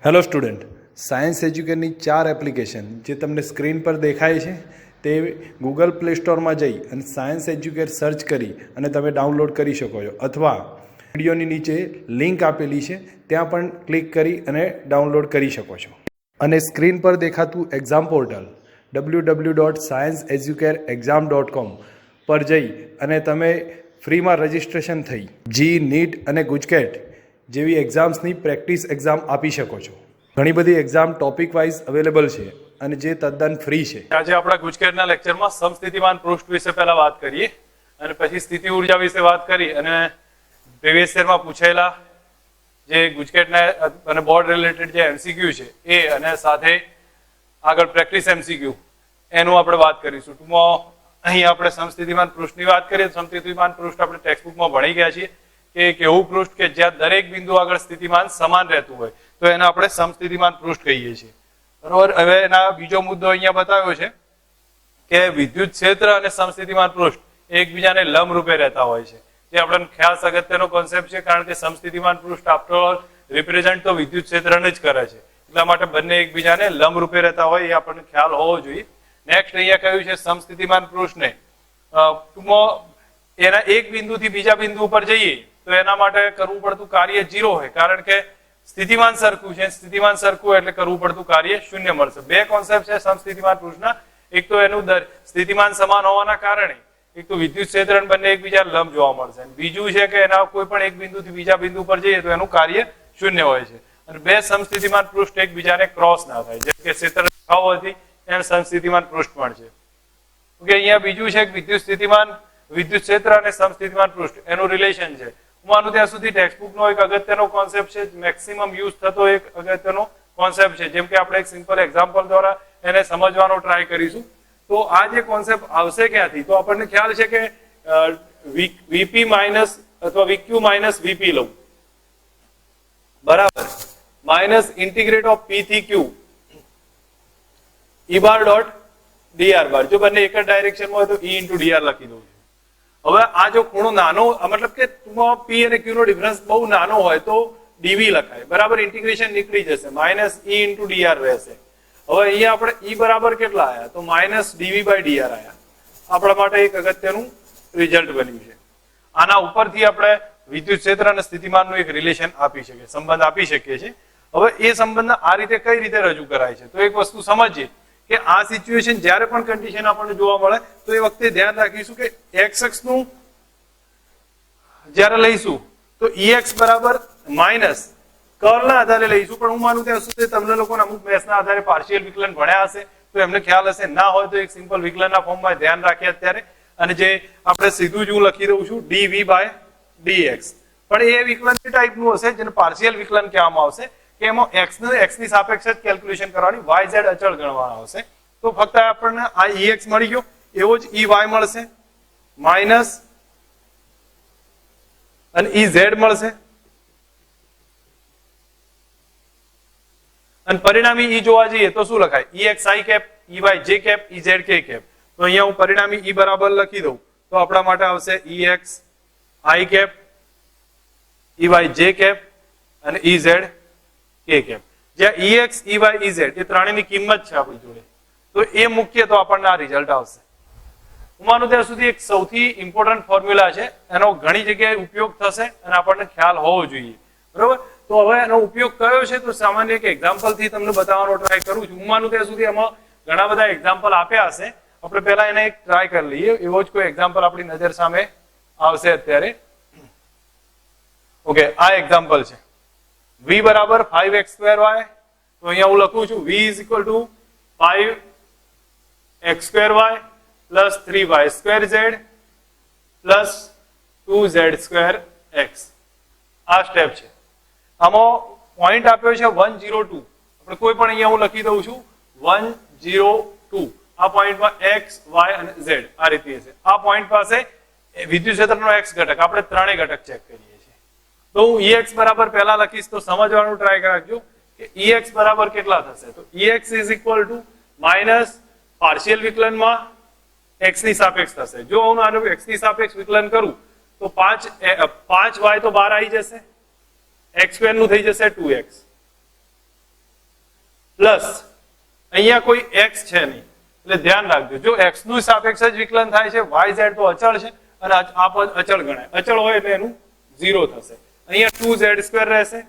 Hello student, science એજ્યુકેટની 4 application જે તમને screen પર દેખાય છે તે ગૂગલ પ્લે સ્ટોરમાં જઈ અને સાયન્સ એજ્યુકેટ સર્ચ કરી અને તમે ડાઉનલોડ કરી શકો છો, અથવા વિડીયોની નીચે લિંક આપેલી છે ત્યાં પણ ક્લિક કરી અને ડાઉનલોડ કરી શકો છો. અને સ્ક્રીન પર દેખાતું એક્ઝામ પોર્ટલ www.scienceeducateexam.com પર જઈ અને તમે ફ્રીમાં રજિસ્ટ્રેશન થઈ જી, નીટ અને ગુજકેટ જેવી એક્ઝામ્સની પ્રેક્ટિસ એક્ઝામ આપી શકો છો. ઘણી બધી એક્ઝામ ટોપિક વાઇઝ અવેલેબલ છે અને જે તદ્દન ફ્રી છે. આજે આપણા ગુજકેટના લેક્ચરમાં સમસ્થિતિમાન પૃષ્ઠ વિશે પહેલા વાત કરીએ અને પછી સ્થિતિ ઉર્જા વિશે વાત કરી અને પ્રીવિયસ યરમાં પૂછેલા જે ગુજકેટના અને બોર્ડ રિલેટેડ જે એમસીક્યુ છે એ અને સાથે આગળ પ્રેક્ટિસ એમસીક્યુ એનું આપણે વાત કરીશું. ટૂંકમાં અહીં આપણે સમસ્થિતિમાન પૃષ્ઠની વાત કરીએ. સમસ્થિતિમાન પૃષ્ઠ આપણે ટેક્સ્ટબુકમાં ભણી ગયા છીએ કે એક એવું પૃષ્ઠ કે જ્યાં દરેક બિંદુ આગળ સ્થિતિમાન સમાન રહેતું હોય તો એને આપણે સમસ્થિતિમાન પૃષ્ઠ કહીએ છીએ. બરોબર. હવે એના બીજો મુદ્દો અહીંયા બતાવ્યો છે કે વિદ્યુત ક્ષેત્ર અને સમસ્થિતિમાન પૃષ્ઠ એકબીજાને લંબ રૂપે રહેતા હોય છે. જે આપણને ખાસ અગત્યનો કોન્સેપ્ટ છે, કારણ કે સમસ્થિતિમાન પૃષ્ઠ આફ્ટર ઓલ રિપ્રેઝન્ટ તો વિદ્યુત ક્ષેત્રને જ કરે છે, એટલા માટે બંને એકબીજાને લંબ રૂપે રહેતા હોય એ આપણને ખ્યાલ હોવો જોઈએ. નેક્સ્ટ અહીંયા કહ્યું છે સમસ્થિતિમાન પૃષ્ઠને ટૂંકમાં એના એક બિંદુથી બીજા બિંદુ ઉપર જઈએ તો એના માટે કરવું પડતું કાર્ય 0 હોય, કારણ કે સ્થિતિમાન સરખું છે. સ્થિતિમાન સરખું એટલે કરવું પડતું કાર્ય 0 મળશે. બે કોન્સેપ્ટ છે સમસ્થિતિમાન પૃષ્ઠના. એક તો એનું સ્થિતિમાન સમાન હોવાના કારણે એક તો વિદ્યુત ક્ષેત્ર બંને એકબીજા લંબ જોવા મળશે, બીજું છે કે એના કોઈ પણ એક બિંદુથી બીજા બિંદુ પર જઈએ તો એનું કાર્ય 0 હોય છે. અને બે સમસ્થિતિમાન પૃષ્ઠ એકબીજાને ક્રોસ ના થાય, જેમ કે ક્ષેત્ર હોવાથી એમ સમસ્થિતિમાન પૃષ્ઠ પણ છે. ઓકે, અહીંયા બીજું છે કે વિદ્યુત ક્ષેત્ર અને સમસ્થિતિમાન પૃષ્ઠ એનું રિલેશન છે. હું માનું ત્યાં સુધી ટેક્સ્ટબુકનો એક અગત્યનો કોન્સેપ્ટ છે, મેક્સિમમ યુઝ થતો એક અગત્યનો કોન્સેપ્ટ છે. જેમ કે આપણે એક સિમ્પલ એક્ઝામ્પલ દ્વારા એને સમજવાનો ટ્રાય કરીશું. તો આ જે કોન્સેપ્ટ આવશે ક્યાંથી, તો આપણને ખ્યાલ છે કે વીપી માઇનસ અથવા વીક્યુ માઇનસ વીપી લઉં બરાબર માઇનસ ઇન્ટિગ્રેટ ઓફ પી થી ક્યુ ઈ બાર ડોટ ડીઆર બાર. જો બંને એક જ ડાયરેક્શનમાં હોય તો ઈ ઇન્ટુ ડીઆર લખી દઉં છું. હવે આ જો ખૂણો નાનો, મતલબ કે પી અને ક્યુ નો ડિફરન્સ બહુ નાનો હોય તો ડીવી લખાય બરાબર. ઇન્ટિગ્રેશન નીકળી જશે, માઇનસ ઈ ઇન્ટુ ડીઆર રહેશે. હવે અહીંયા આપણે ઈ બરાબર કેટલા આવ્યા, તો માઇનસ ડીવી બાય ડીઆર આવ્યા. આપણા માટે એક અગત્યનું રિઝલ્ટ બન્યું છે. આના ઉપરથી આપણે વિદ્યુત ક્ષેત્ર અને સ્થિતિમાનનું એક રિલેશન આપી શકીએ, સંબંધ આપી શકીએ છીએ. હવે એ સંબંધ આ રીતે કઈ રીતે રજૂ કરાય છે, તો એક વસ્તુ સમજીએ કે આ સિચ્યુએશન જ્યારે પણ કન્ડિશન આપણને જોવા મળે તો એ વખતે ધ્યાન રાખીશું કે એક્સ અક્ષનું જ્યારે લઈશું તો EX બરાબર માઇનસ કર્લના આધારે લઈશું. પણ હું માનું ત્યાં સુધી તમને લોકોને અમુક મેથ્સના આધારે પાર્શિયલ વિકલન ભણ્યા હશે તો એમને ખ્યાલ હશે, ના હોય તો એક સિમ્પલ વિકલનના ફોર્મમાં ધ્યાન રાખીએ અત્યારે. અને જે આપણે સીધું જ હું લખી દઉં છું dv બાય dx, પણ એ વિકલન ટાઈપનું હશે જેને પાર્શિયલ વિકલન કહેવામાં આવશે, કે એમાં x ની સાપેક્ષે જ કેલ્ક્યુલેશન કરવાની, y z અચળ ગણવાના આવશે. તો ફક્ત આપણને આ EX મળી ગયો, એવો જ EY મળશે માઇનસ અને EZ મળશે, અને પરિણામી ઈ જોવા જઈએ તો શું લખાય, EXI cap, EY J cap, EZ K cap. તો અહીંયા હું પરિણામી ઈ બરાબર લખી દઉં તો આપણા માટે આવશે EXI cap, EY J cap અને EZ K કેપ. જ્યાં EX, EY, EZ એ ત્રણેયની કિંમત છે આપણી જોડે, તો એ મૂકીએ તો આપણને આ રિઝલ્ટ આવશે. હું માનું ત્યાં સુધી એક સૌથી ઇમ્પોર્ટન્ટ ફોર્મ્યુલા છે, એનો ઘણી જગ્યાએ ઉપયોગ થશે અને આપણને ખ્યાલ હોવો જોઈએ બરોબર. તો હવે એનો ઉપયોગ કયો છે, તો સામાન્ય એક એક્ઝામ્પલ થી તમને બતાવવાનો ટ્રાય કરું છું. હું માનું ત્યાં સુધી એમાં ઘણા બધા એક્ઝામ્પલ આપ્યા હશે, આપણે પહેલા એને એક ટ્રાય કરી લઈએ. એવો જ કોઈ એક્ઝામ્પલ આપણી નજર સામે આવશે અત્યારે. ઓકે, આ એક્ઝામ્પલ છે v બરાબર 5x²y. તો અહીંયા હું લખું છું v is equal two 5x²y plus 3y²z plus 2z²x. આ સ્ટેપ છે. આમાં પોઈન્ટ આપ્યો છે 102. આપણે કોઈ પણ અહીંયા હું લખી દઉં છું 102. આ પોઈન્ટમાં x, y અને z આ રીતે છે. આ પોઈન્ટ પાસે વિદ્યુત ક્ષેત્રનો x ઘટક, આપણે ત્રણેય ઘટક ચેક કરીએ છીએ. તો હું EX બરાબર પહેલા લખીશ તો સમજવાનું ટ્રાય રાખજો કે EX બરાબર કેટલા થશે. તો EX is equal to minus partial વિકલનમાં x ની સાપેક્ષ થશે. જો હું આનું x ની સાપેક્ષ વિકલન કરું તો 5y તો બહાર આવી જશે, x² નું થઈ જશે 2x પ્લસ અહીંયા કોઈ x છે નહીં એટલે ધ્યાન રાખજો, જો x નું સાપેક્ષ જ વિકલન થાય છે, yz તો અચળ છે અને આ પદ અચળ ગણાય, અચળ હોય એટલે એનું 0 થશે. અહીંયા 2z² રહેશે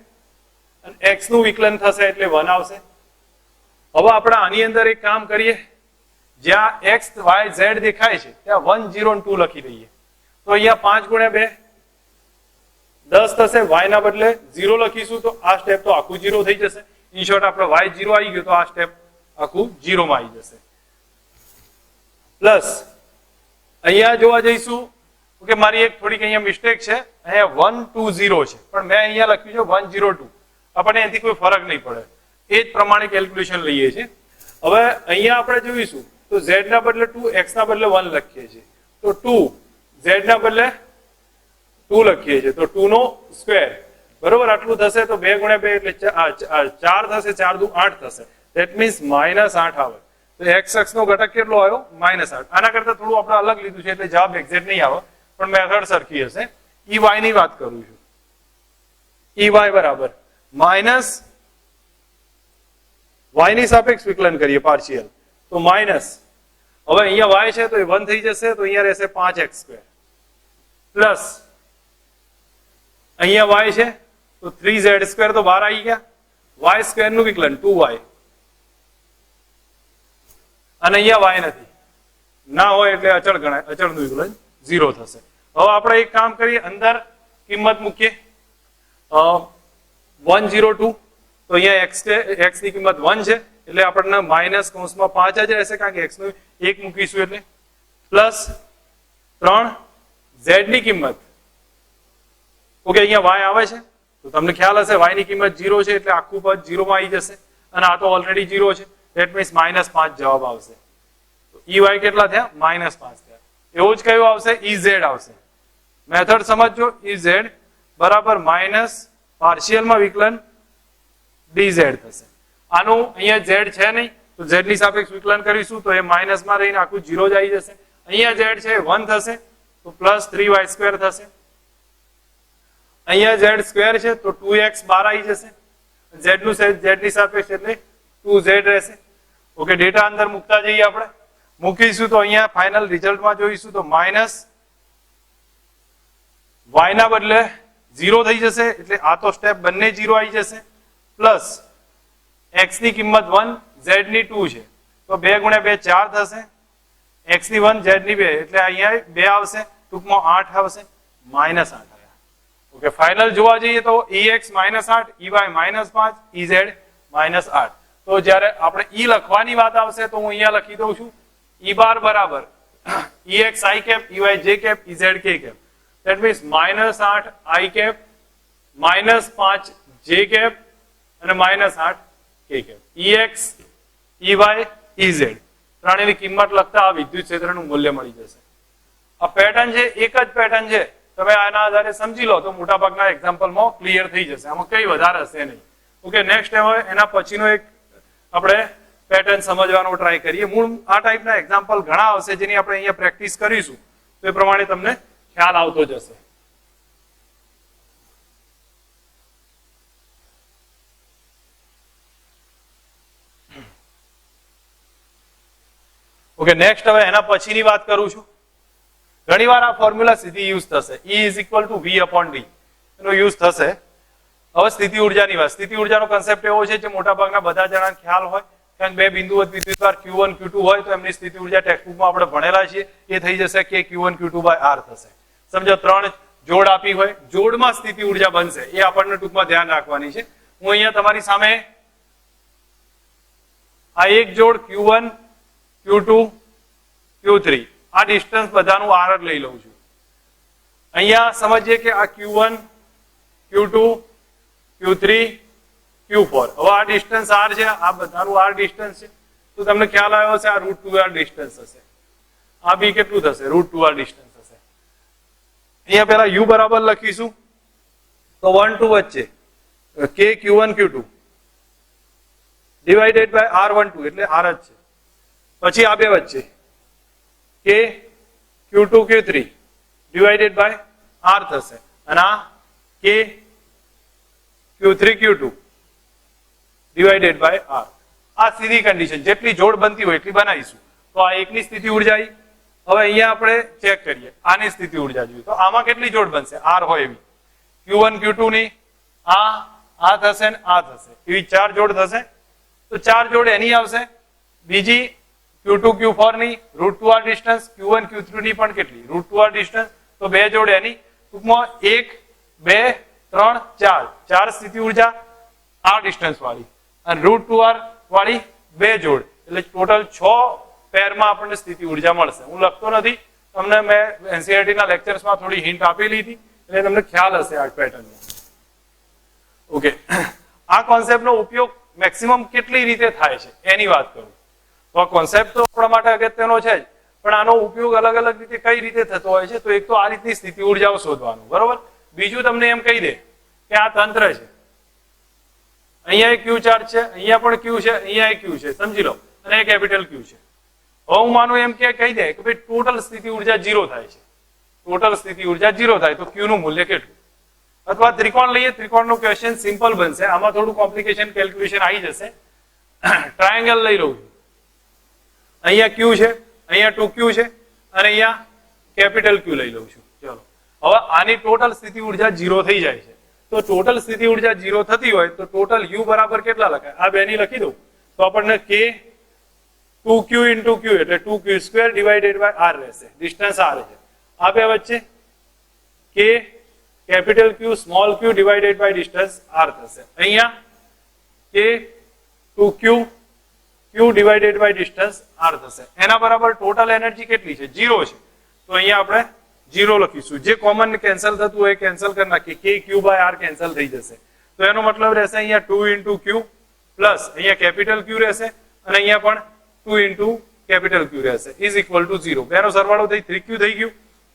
અને x નું વિકલન થશે એટલે 1 આવશે. હવે આપણે આની અંદર એક કામ કરીએ, જ્યાં x y z દેખાય છે ત્યાં 1 0 અને 2 લખી દઈએ. તો અહીંયા 5 ગુણ્યા 2 10 થશે, y ના બદલે 0 લખીશું તો આ સ્ટેપ તો આખું 0 થઈ જશે. ઇન શોર્ટ આપણે y 0 આવી ગયું તો આ સ્ટેપ આખું 0 માં આવી જશે. પ્લસ અહીંયા જોવા જઈશું કે મારી એક થોડીક અહીંયા મિસ્ટેક છે, અહીંયા 120 છે પણ મેં અહીંયા લખ્યું છે 102. આપણને એનાથી કોઈ ફરક નહીં પડે, એ જ પ્રમાણે કેલ્ક્યુલેશન લઈએ છીએ. હવે અહીંયા આપણે જોઈશું તો z ના બદલે 2, x ના બદલે 1 લખીએ છીએ તો 2, z ના બદલે 2 લખીએ છીએ તો 2 નો સ્ક્વેર બરોબર આટલું થશે. તો 2 ગુણ્યા 2 એટલે 4 થશે, 4 દુ 8 થશે. ધેટ મીન્સ -8 આવે. તો x અક્ષ નો ઘટક કેટલો આવ્યો? -8. આના કરતા થોડું આપણે અલગ લીધું છે એટલે જવાબ એક્ઝેક્ટ નહીં આવે પણ મેથડ સરખી હશે. ey ની વાત કરું છું, ey બરાબર માઇનસ y ની સાપેક્ષ વિકલન કરીએ પાર્શિયલ તો માઇનસ, હવે અહીંયા y છે તો એ 1 થઈ જશે તો અહીંયા રહેશે 5x² પ્લસ અહીંયા y છે તો 3z² તો બહાર આવી ગયા, y² નું વિકલન 2y અને અહીંયા y નથી, ના હોય એટલે અચળ ગણાય, અચળ નું વિકલન 0 થશે. હવે આપણે એક કામ કરીએ, અંદર કિંમત મૂકીએ 102 તો અહીંયા x ની કિંમત 1 છે એટલે આપણને માઇનસ કૌંસમાં 5 જ રહેશે કારણ કે x નું 1 મૂકીશું એટલે, પ્લસ 3 z ની કિંમત, ઓકે અહીંયા y આવે છે તો તમને ખ્યાલ હશે y ની કિંમત 0 છે એટલે આખું પદ 0 માં આવી જશે અને આ તો ઓલરેડી 0 છે ધેટ મીન્સ -5 જવાબ આવશે. તો ey કેટલા થયા? -5 થયા. એવું જ કયું આવશે? Ez આવશે. મેથડ સમજજો, Ez બરાબર માઇનસ પાર્શિયલમાં વિકલન dz થશે. આનું અહીંયા z છે નહીં તો z ની સાપેક્ષ વિકલન કરીશું તો એ માઇનસ માં રહીને આખું 0 જ આવી જશે. અહીંયા z છે 1 થશે તો પ્લસ 3y² થશે. અહીંયા z² છે તો 2x બહાર આવી જશે, z નું z ની સાપેક્ષ એટલે 2z રહેશે. ઓકે, ડેટા અંદર મૂકતા જઈએ, આપણે મૂકીશું તો અહીંયા ફાઇનલ રિઝલ્ટમાં જોઈશું તો માઇનસ y ના બદલે 0 થઈ જશે એટલે આ તો સ્ટેપ બંને 0 આવી જશે, પ્લસ x ની કિંમત 1, z ની 2 છે તો 2 ગુણ્યા 2 4 થશે, x ની 1, z ની 2 એટલે અહીંયા 2 આવશે, ટૂંકમાં 8 આવશે, -8 આવ્યા. ઓકે, ફાઇનલ જોવા જઈએ તો ex -8, ey -5, ez -8. તો જ્યારે આપણે e લખવાની વાત આવશે તો હું અહીંયા લખી દઉં છું e બાર બરાબર ex i cap, ey j cap, ez k cap. That means -8 i cap, -5 j cap અને -8 k cap. ex, ey, ez ત્રણેયની કિંમત લખતા આ વિદ્યુત ક્ષેત્રનું મૂલ્ય મળી જશે. આ પેટર્ન છે, એક જ પેટર્ન છે, તમે આના આધારે સમજી લો તો મોટાભાગના એક્ઝામ્પલમાં ક્લિયર થઈ જશે, આમાં કઈ વધારે હશે નહીં. ઓકે, નેક્સ્ટ હવે એના પછીનો એક આપણે પેટર્ન સમજવાનો ટ્રાય કરીએ. મૂળ આ ટાઈપના એક્ઝામ્પલ ઘણા આવશે જેની આપણે અહીંયા પ્રેક્ટિસ કરીશું તો એ પ્રમાણે તમને ખ્યાલ આવતો જશે. ઓકે, નેક્સ્ટ હવે એના પછીની વાત કરું છું. ઘણીવાર આ ફોર્મ્યુલા સીધી યુઝ થશે, E = V/D એનો યુઝ થશે. હવે સ્થિતિ ઉર્જાની વાત, સ્થિતિ ઉર્જાનો કન્સેપ્ટ એવો છે જે મોટાભાગના બધા જણાને ખ્યાલ હોય, કારણ કે બે બિંદુવત વિદ્યુતભાર Q1 Q2 હોય તો એમની સ્થિતિ ઉર્જા ટેક્સ્ટબુકમાં આપણે ભણેલા છીએ, એ થઈ જશે કે Q1 Q2/R થશે. સમજો 3 જોડ આપી હોય, જોડમાં સ્થિતિ ઉર્જા બનશે, એ આપણને ટૂંકમાં ધ્યાન રાખવાની છે. હું અહીંયા તમારી સામે આ એક જોડ Q1 Q2 Q3 આ ડિસ્ટન્સ બધાનું R જ લઈ લઉં છું. અહીંયા સમજીએ કે આ Q1 Q2 Q3 Q4, હવે આ ડિસ્ટન્સ R છે, આ બધાનું R ડિસ્ટન્સ છે તો તમને ખ્યાલ આવ્યો હશે આ √2R ડિસ્ટન્સ હશે. આ બી કેટલું થશે? √2R ડિસ્ટન્સ હશે. અહીંયા પહેલા U બરાબર લખીશું તો 1 2 વચ્ચે K Q1 Q2 divided by R12 એટલે R જ છે. પછી આ બે વચ્ચે K Q2 Q3 divided by R થશે અને આ K Q3 Q2 divided by R. આ સીધી કન્ડિશન, જેટલી જોડ બનતી હોય એટલી બનાવીશું. તો આ એકની સ્થિતિ ઉર્જા આવી. હવે અહીંયા આપણે ચેક કરીએ, આની સ્થિતિ ઉર્જા જોઈએ તો આમાં કેટલી જોડ બનશે? આર હોય એવી Q1 Q2 ની આ થશે ને આ થશે, એવી 4 જોડ થશે. તો 4 જોડ એની આવશે. બીજી Q2 Q4 ની √2r ડિસ્ટન્સ, Q1 Q3 ની પણ કેટલી √2r ડિસ્ટન્સ, તો 2 જોડ એની. ટૂંકમાં 1 2 3 4 4 સ્થિતિ ઉર્જા આ ડિસ્ટન્સ વાળી અને √2r વાળી 2 જોડ, એટલે ટોટલ 6 પેરમાં આપણને સ્થિતિ ઉર્જા મળશે. હું લખતો નથી, તમને મેં એનસીઈઆરટી ના લેક્ચર્સમાં થોડી હિન્ટ આપેલી હતી એટલે તમને ખ્યાલ હશે આ પેટર્નનો. ઓકે, આ કોન્સેપ્ટનો ઉપયોગ મેક્સિમમ કેટલી રીતે થાય છે એની વાત કરું તો આ કોન્સેપ્ટ તો આપણા માટે અગત્યનો છે જ, પણ આનો ઉપયોગ અલગ અલગ રીતે કઈ રીતે થતો હોય છે. તો એક તો આ રીતની સ્થિતિ ઉર્જાઓ શોધવાનું, બરોબર. બીજું તમને એમ કહી દે કે આ તંત્ર છે, અહીંયા એક Q ચાર્જ છે, અહીંયા પણ Q છે, અહીંયા એક Q છે, સમજી લો, અને એક કેપિટલ Q છે. હવે હું માનું એમ કે કહી દે કે ભાઈ ટોટલ સ્થિતિ ઉર્જા 0 થાય છે. ટોટલ સ્થિતિ ઉર્જા 0 થાય તો Q નું મૂલ્ય કેટલું? અથવા ત્રિકોણ લઈએ, ત્રિકોણનો ક્વેશ્ચન સિમ્પલ બનશે, આમાં થોડું કોમ્પ્લિકેશન કેલ્ક્યુલેશન આવી જશે. ટ્રાયેંગલ લઈ લઉં છું, અહીંયા Q છે, અહીંયા 2Q છે અને અહીંયા કેપિટલ Q લઈ લઉં છું. ચલો, હવે આની ટોટલ સ્થિતિ ઉર્જા 0 થઈ જાય છે. તો ટોટલ સ્થિતિ ઉર્જા 0 થતી હોય તો ટોટલ U બરાબર કેટલા લખાય? આ બેની લખી દઉં તો આપણને K 2Q into Q એટલે 2Q² ડિવાઇડેડ બાય R રહેશે. ડિસ્ટન્સ R છે. આ બે વચ્ચે K capital Q small q divided by distance R થશે. અહીંયા K 2Q Q divided by distance R થશે. એના બરાબર ટોટલ એનર્જી કેટલી છે? 0 છે. તો અહીંયા આપણે 0 લખીશું. જે કોમન કેન્સલ થતું હોય કેન્સલ કરી નાખીએ, K Q by R cancel થઈ જશે. તો એનો મતલબ રહેશે અહીંયા 2 into Q પ્લસ અહીંયા કેપિટલ Q રહેશે અને અહીંયા પણ 2 into કેપિટલ Q રહેશે ઇઝ ઇક્વલ ટુ 0. બેનો સરવાળો થઈ 3Q થઈ ગયું.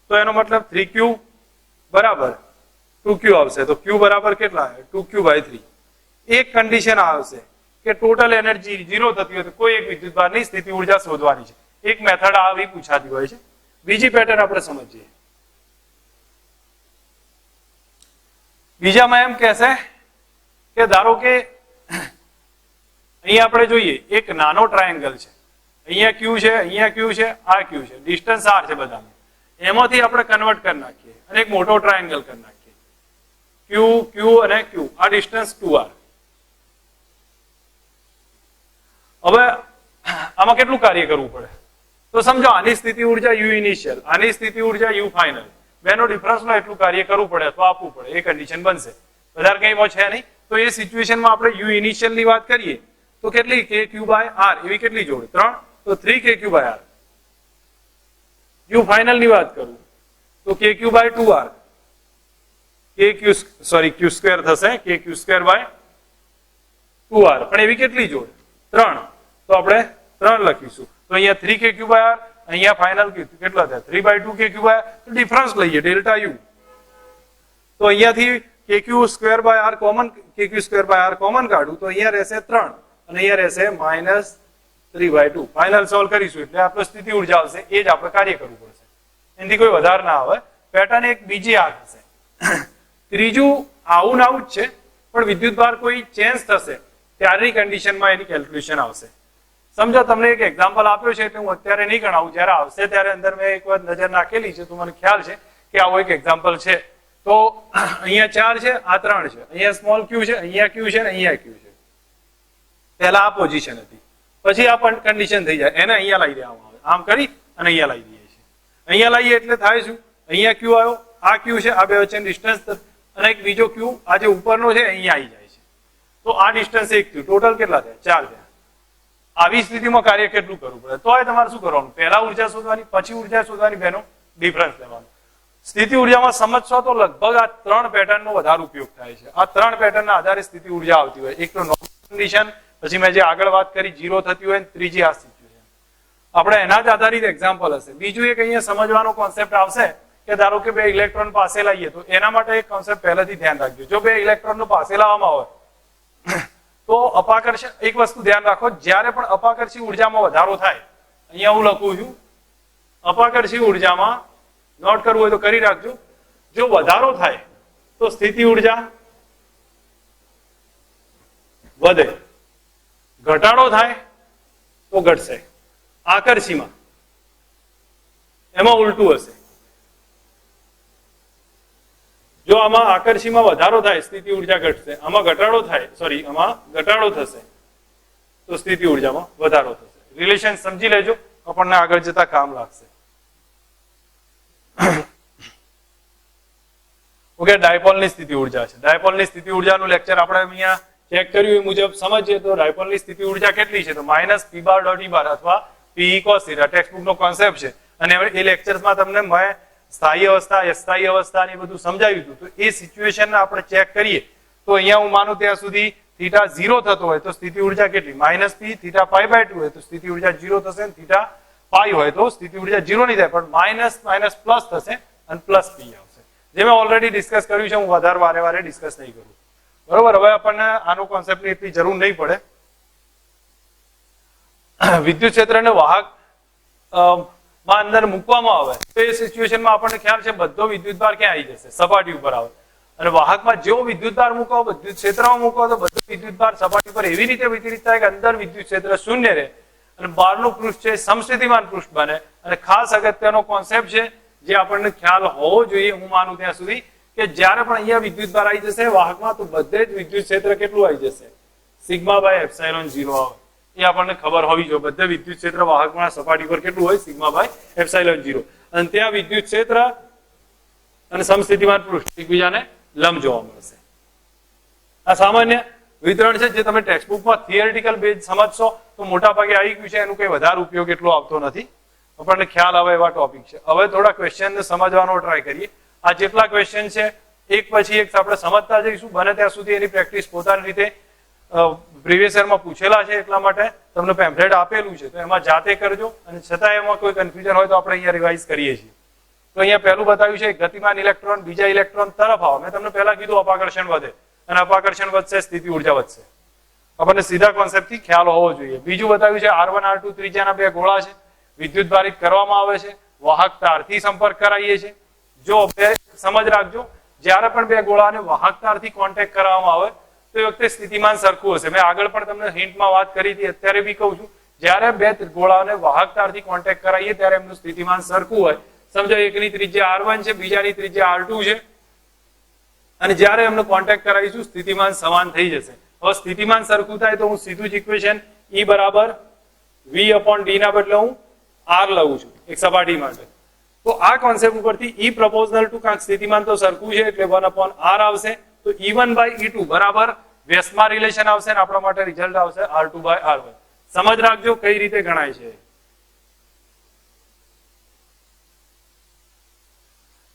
તો એનો મતલબ 3Q બરાબર 2Q આવશે. તો Q બરાબર કેટલા આવે? 2Q by 3. એક કન્ડિશન આવશે કે ટોટલ એનર્જી 0 થતી હોય તો કોઈ એક વિદ્યુતભારની સ્થિતિ ઉર્જા શોધવાની છે. એક મેથડ આવી પૂછાતી હોય છે. બીજી પેટર્ન આપણે સમજીએ. બીજામાં એમ કહેશે કે ધારો કે અહીંયા આપણે જોઈએ એક નાનો ટ્રાયેંગલ છે, અહીંયા Q છે, અહીંયા Q છે, આ Q છે, ડિસ્ટન્સ R છે બધાને. એમાંથી આપણે કન્વર્ટ કરી નાખીએ અને એક મોટો ટ્રાયેંગલ કરી નાખીએ. Q Q અને Q, આ ડિસ્ટન્સ 2R. હવે આમાં કેટલું કાર્ય કરવું પડે? તો સમજો આની સ્થિતિ ઉર્જા U ઇનિશિયલ, આની સ્થિતિ ઉર્જા U ફાઇનલ, બેનો ડિફરન્સ નો એટલું કાર્ય કરવું પડે અથવા આપવું પડે. એ કન્ડિશન બનશે. વધારે કંઈ છે નહીં. તો એ સિચ્યુએશનમાં આપણે U ઇનિશિયલ ની વાત કરીએ તો કેટલી? K Q by R, એવી કેટલી જોડ? 3. તો 3K Q by R. U final ની વાત કરું તો K Q by 2R, Q² થશે, K Q² by 2R. પણ એવી કેટલી જોડ? 3. તો આપણે 3 લખીશું. તો અહીંયા 3K Q by R, અહીંયા ફાઇનલ કેટલા થયા? 3/2K Q by R. તો ડિફરન્સ લઈએ ડેલ્ટા U. તો અહીંયાથી KQ² by R common, KQ² by R common કાઢું તો અહીંયા રહેશે 3 અને અહીંયા રહેશે -3/2. ફાઇનલ સોલ્વ કરીશું એટલે આપણે સ્થિતિ ઉર્જા આવશે. એ જ આપણે કાર્ય કરવું પડશે, એનાથી કોઈ વધારે ના આવે. પેટર્ન એક બીજી આ થશે. ત્રીજું આવું ને આવું જ છે, પણ વિદ્યુતભાર કોઈ ચેન્જ થશે ત્યારની કન્ડિશનમાં એની કેલ્ક્યુલેશન આવશે. સમજો તમને એક એક્ઝામ્પલ આપ્યો છે એટલે હું અત્યારે નહીં ગણાવું, જ્યારે આવશે ત્યારે અંદર મેં એક વાર નજર નાખેલી છે તો મને ખ્યાલ છે કે આવો એક એક્ઝામ્પલ છે. તો અહીંયા 4 છે, આ 3 છે, અહીંયા સ્મોલ q છે, અહીંયા q છે અને અહીંયા q છે. પહેલા આ પોઝિશન હતી, પછી આ પણ કન્ડિશન થઈ જાય, એને અહીંયા લાવી દેવામાં આવે. આમ કરી અને અહીંયા લાવી દઈએ છીએ. અહીંયા લાવીએ એટલે થાય શું? અહીંયા q આવ્યો, આ q છે, આ બે વચ્ચેની ડિસ્ટન્સ અને એક બીજો q આ જે ઉપરનો છે અહીંયા આવી જાય છે. તો આ ડિસ્ટન્સ એક થયું. ટોટલ કેટલા થયા? 4 થયા. આવી સ્થિતિમાં કાર્ય કેટલું કરવું પડે? તો એ તમારે શું કરવાનું? પહેલા ઉર્જા શોધવાની, પછી ઉર્જા શોધવાની, બેનો ડિફરન્સ લેવાનો. સ્થિતિ ઉર્જામાં સમજશો તો લગભગ આ 3 પેટર્નનો વધારે ઉપયોગ થાય છે. આ 3 પેટર્નના આધારે સ્થિતિ ઉર્જા આવતી હોય. એક તો નોર્મલ કન્ડિશન, પછી મેં જે આગળ વાત કરી 0 થતી હોય, ત્રીજી આ સિચ્યુએશન. આપણે એના જ આધારિત એક્ઝામ્પલ હશે. બીજું એક અહીંયા સમજવાનો કોન્સેપ્ટ આવશે કે ધારો કે 2 ઇલેક્ટ્રોન પાસે લાવીએ તો એના માટે એક કોન્સેપ્ટ પહેલેથી ધ્યાન રાખજો. જો 2 ઇલેક્ટ્રોન પાસે લાવવામાં હોય તો અપાકર્ષણ, એક વસ્તુ ધ્યાન રાખો, જ્યારે પણ અપાકર્ષી ઉર્જામાં વધારો થાય, અહીંયા હું લખું છું અપાકર્ષી ઉર્જામાં, નોટ કરવું હોય તો કરી રાખજો. જો વધારો થાય તો સ્થિતિ ઉર્જા વધે, ઘટાડો થાય તો ઘટશે. આકર્ષીમાં એમાં ઉલટું હશે. જો આમાં આકર્ષીમાં વધારો થાય સ્થિતિ ઉર્જા ઘટશે, આમાં ઘટાડો થાય, સોરી આમાં ઘટાડો થશે તો સ્થિતિ ઉર્જામાં વધારો થશે. રિલેશન સમજી લેજો, આપણને આગળ જતા કામ લાગશે. ઓકે, ડાયપોલની સ્થિતિ ઉર્જા છે. ડાયપોલની સ્થિતિ ઉર્જાનું લેક્ચર આપણે અહીંયા ચેક કર્યું એ મુજબ સમજીએ તો ડાયપોલની સ્થિતિ ઉર્જા કેટલી છે તો -p બાર ડોટ e બાર અથવા Pe cos θ ટેક્સ્ટબુક નો કોન્સેપ્ટ છે. અને એ લેક્ચર્સમાં તમને મેં સ્થાયી અવસ્થા, અસ્થાયી અવસ્થા ને બધું સમજાવ્યું હતું. તો એ સિચ્યુએશન આપણે ચેક કરીએ તો અહીંયા હું માનું ત્યાં સુધી થીટા 0 થતો હોય તો સ્થિતિ ઉર્જા કેટલી? -p થીટા π/2 હોય તો સ્થિતિ ઉર્જા 0 થશે, થીટા π હોય તો સ્થિતિ ઉર્જા 0 નહીં થાય, પણ માઇનસ પ્લસ થશે અને પ્લસ p આવશે. જે મેં ઓલરેડી ડિસ્કસ કર્યું છે, હું વધારે વારે ડિસ્કસ નહીં કરું. બરોબર, હવે આપણને આનો કોન્સેપ્ટની એટલી જરૂર નહીં પડે. વિદ્યુત ક્ષેત્રને વાહક માં અંદર મૂકવામાં આવે તો એ સિચ્યુએશનમાં આપણને ખ્યાલ છે બધો વિદ્યુતભાર ક્યાં આવી જશે? સપાટી ઉપર આવે. અને વાહકમાં જેવો વિદ્યુતભાર મૂકો, વિદ્યુત ક્ષેત્રમાં મૂકો તો બધો વિદ્યુતભાર સપાટી પર એવી રીતે વિતરિત થાય કે અંદર વિદ્યુત ક્ષેત્ર શૂન્ય રહે અને બહારનું પૃષ્ઠ છે સમસ્થિતિમાન પૃષ્ઠ બને. અને ખાસ અગત્યનો કોન્સેપ્ટ છે જે આપણને ખ્યાલ હોવો જોઈએ, હું માનું ત્યાં સુધી, કે જ્યારે પણ અહીંયા વિદ્યુતભાર આવી જશે વાહકમાં તો બધે જ વિદ્યુત ક્ષેત્ર કેટલું આવી જશે? σ/ε0 આવે. એ આપણને ખબર હોવી જોઈએ. બધે વિદ્યુત ક્ષેત્ર વાહકમાં સપાટી પર કેટલું હોય? σ/ε0. અને ત્યાં વિદ્યુત ક્ષેત્ર અને સમસ્થિતિમાન પૃષ્ઠ એકબીજાને લંબ જોવા મળશે. આ સામાન્ય વિતરણ છે જે તમે ટેક્સ્ટબુકમાં થિયરિટિકલ બેઝ સમજશો તો મોટા ભાગે આવી ગયું છે, એનું કઈ વધારે ઉપયોગ એટલો આવતો નથી. આપણને ખ્યાલ આવે એવા ટોપિક છે. હવે થોડા ક્વેશ્ચન સમજવાનો ટ્રાય કરીએ. આ જેટલા ક્વેશ્ચન છે એક પછી એક આપણે સમજતા જઈશું. બને ત્યાં સુધી એની પ્રેક્ટિસ પોતાની રીતે પ્રીવિયસ યરમાં પૂછેલા છે એટલા માટે તમને પેમ્ફલેટ આપેલું છે તો એમાં જાતે કરજો. અને છતાં એમાં કોઈ કન્ફ્યુઝન હોય તો આપણે અહીંયા રિવાઇઝ કરીએ છીએ. તો અહીંયા પહેલું બતાવ્યું છે ગતિમાન ઇલેક્ટ્રોન બીજા ઇલેક્ટ્રોન તરફ આવે. મેં તમને પહેલા કીધું અપાકર્ષણ વધે અને અપાકર્ષણ વધશે સ્થિતિ ઉર્જા વધશે. આપણને સીધા કોન્સેપ્ટથી ખ્યાલ હોવો જોઈએ. બીજું બતાવ્યું છે R1 R2 ત્રિજ્યાના બે ગોળા છે, વિદ્યુત ભારિત કરવામાં આવે છે, વાહક તારથી સંપર્ક કરાવીએ છીએ. જો બે સમજ રાખજો, જ્યારે પણ બે ગોળાને વાહક તારથી કોન્ટેક્ટ કરવામાં આવે તો એ વખતે સ્થિતિમાન સરખું હશે. મેં આગળ પણ તમને હિન્ટમાં વાત કરી હતી, અત્યારે બી કહું છું, જ્યારે બે ગોળાને વાહક તારથી કોન્ટેક્ટ કરાવીએ ત્યારે એમનું સ્થિતિમાન સરખું હોય. સમજો એકની ત્રિજ્યા R1 છે, બીજાની ત્રિજ્યા R2 છે, અને જ્યારે એમનો કોન્ટેક્ટ કરાવીશું સ્થિતિમાન સમાન થઈ જશે. હવે સ્થિતિમાન સરખું થાય તો હું સીધું જ ઇક્વેશન E બરાબર V/d ના બદલે હું R લઉં છું એક સપાટી માટે. તો આ કોન્સેપ્ટ ઉપરથી E પ્રપોઝનલ ટુ કાંક સ્થિતિમાન તો સરખું છે એટલે 1/r આવશે. તો E1/E2 બરાબર વ્યસ્તમાં રિલેશન આવશે અને આપણા માટે રિઝલ્ટ આવશે R2/R1. સમજ રાખજો કઈ રીતે ગણાય છે.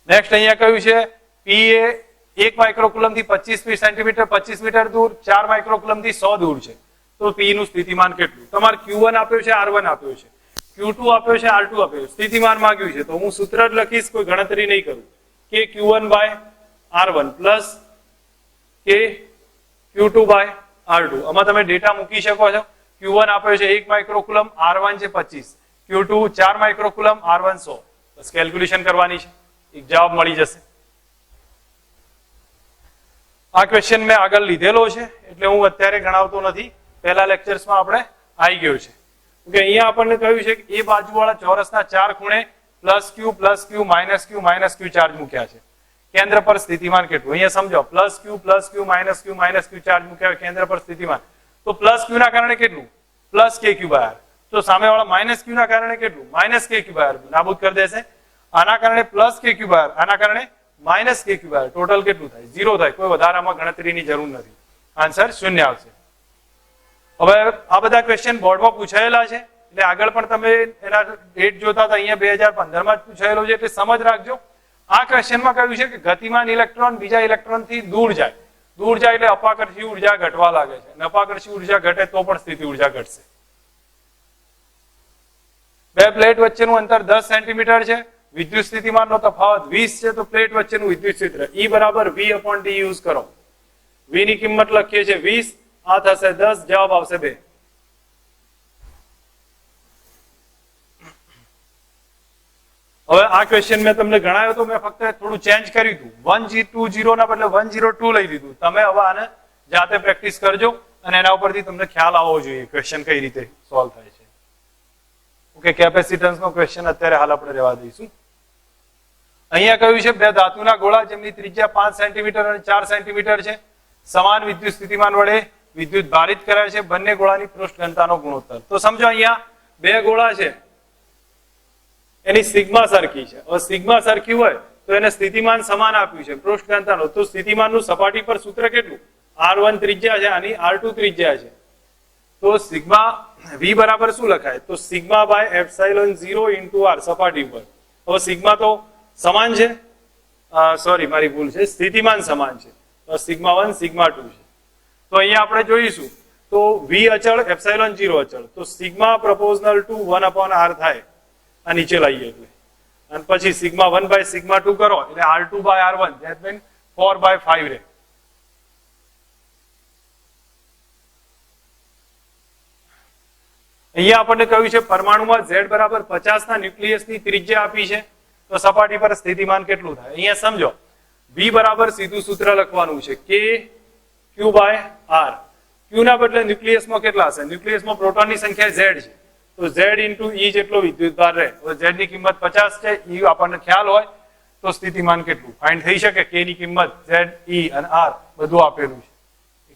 નેક્સ્ટ અહીંયા કહ્યું છે P એ 1 માઇક્રોકુલમ થી 25 સેન્ટીમીટર 25 મીટર દૂર, 4 માઇક્રોકુલમ થી 100 દૂર છે. તો P નું સ્થિતિમાન કેટલું? તમારે Q1 આપ્યો છે, R1 આપ્યો છે, Q2 આપ્યો છે, R2 આપ્યો છે, સ્થિતિમાન માંગ્યું છે. તો હું સૂત્ર જ લખીશ, કોઈ ગણતરી નહીં કરું. કે Q1/R1 પ્લસ કે Q2/R2. આમાં તમે ડેટા મૂકી શકો છો. Q1 આપ્યો છે 1 માઇક્રોકુલમ, R1 છે 25, Q2 4 માઇક્રોકુલમ, R1 100. બસ કેલ્ક્યુલેશન કરવાની છે, એક જવાબ મળી જશે. આ ક્વેશ્ચન મેં આગળ લીધેલો છે એટલે હું અત્યારે ગણાવતો નથી, પહેલા લેક્ચર્સમાં આપણે આવી ગયો છે. કે અહીંયા આપણને કહ્યું છે કે એ બાજુવાળા ચોરસના 4 ખૂણે +Q +Q -Q ચાર્જ મૂક્યા છે. કેન્દ્ર પર સ્થિતિમાન કેટલું? અહીંયા સમજો, +Q -Q ચાર્જ મૂક્યા હોય કેન્દ્ર પર સ્થિતિમાન. તો +Q ના કારણે કેટલું? +KQ/R. તો સામેવાળા -Q ના કારણે કેટલું? -KQ/R. નાબૂદ કરી દેશે. આના કારણે +KQ/R, આના કારણે -KQ/R. ટોટલ કેટલું થાય? 0 થાય. કોઈ વધારામાં ગણતરીની જરૂર નથી. આન્સર 0 આવશે. હવે આ બધા ક્વેશ્ચન બોર્ડમાં પૂછાયેલા છે એટલે આગળ પણ તમે એના ડેટ જોતા હતા, અહીંયા 2015 માં જ પૂછાયેલો છે એટલે સમજ રાખજો. આ ક્વેશ્ચનમાં કહ્યું છે કે ગતિમાન ઇલેક્ટ્રોન બીજા ઇલેક્ટ્રોન થી દૂર જાય. દૂર જાય એટલે અપાકર્ષી ઉર્જા ઘટવા લાગે છે, અને અપાકર્ષી ઉર્જા ઘટે તો પણ સ્થિતિ ઉર્જા ઘટશે. બે પ્લેટ વચ્ચેનું અંતર 10 સેન્ટીમીટર છે, વિદ્યુત સ્થિતિમાનનો તફાવત 20 છે, તો પ્લેટ વચ્ચેનું વિદ્યુત ક્ષેત્ર E બરાબર V/d યુઝ કરો. V ની કિંમત લખીએ છીએ 20, આ થશે 10, જવાબ આવશે 2. હવે આ ક્વેશ્ચન મેં તમને ગણાયો તો મેં ફક્ત થોડું ચેન્જ કર્યું હતું. 120 ના બદલે 102 લઈ લીધું. તમે હવે આને જાતે પ્રેક્ટિસ કરજો અને એના ઉપરથી તમને ખ્યાલ આવવો જોઈએ ક્વેશ્ચન કઈ રીતે સોલ્વ થાય છે. ઓકે, કેપેસિટન્સ નો ક્વેશ્ચન અત્યારે હાલ આપણે રહેવા દઈશું. અહીંયા કહ્યું છે બે ધાતુના ગોળા જેમની ત્રિજ્યા 5 સેન્ટીમીટર અને 4 સેન્ટીમીટર છે, સમાન વિદ્યુત સ્થિતિમાન વડે વિદ્યુત ભારિત કરાય છે. બંને ગોળાની પૃષ્ઠ ઘનતાનો ગુણોત્તર. તો સમજો અહીંયા બે ગોળા છે, એની સિગ્મા સરખી છે. હવે સિગ્મા સરખી હોય તો એને સ્થિતિમાન સમાન આપ્યું છે પૃષ્ઠ ઘનતાનો. તો સ્થિતિમાનનું સપાટી પર સૂત્ર કેટલું? R1 ત્રિજ્યા છે, આની R2 ત્રિજ્યા છે. તો સિગ્મા V બરાબર શું લખાય? તો sigma by epsilon 0 into R સપાટી પર. હવે સિગ્મા તો સમાન છે, સોરી મારી ભૂલ છે, સ્થિતિમાન સમાન છે. તો સિગ્મા 1 સિગ્મા 2 છે. તો અહીંયા આપણે જોઈશું તો V અચળ એપ્સાઇલોન 0 અચળ. તો સિગ્મા પ્રોપોર્શનલ ટુ 1/R થાય. આ નીચે લાવીએ એટલે, અને પછી સિગ્મા 1 બાય સિગ્મા 2 કરો એટલે R2 by R1 that mean 4/5 રહે. અહીંયા આપણને કહ્યું છે પરમાણુમાં Z બરાબર 50 ના ન્યુક્લિયસની ત્રિજ્યા આપી છે. તો સપાટી પર સ્થિતિમાન કેટલું થાય? અહીંયા સમજો V બરાબર સીધું સૂત્ર લખવાનું છે K Q by R. Q ના બદલે ન્યુક્લિયસમાં કેટલા હશે? ન્યુક્લિયસમાં પ્રોટોનની સંખ્યા Z છે, તો Z ઇન્ટુ E જેટલો વિદ્યુતભાર રહે. તો Z ની કિંમત 50 છે, E આપણને ખ્યાલ હોય તો સ્થિતિમાન કેટલું ફાઇન્ડ થઈ શકે. K ની કિંમત, Z, E અને R બધું આપેલું છે.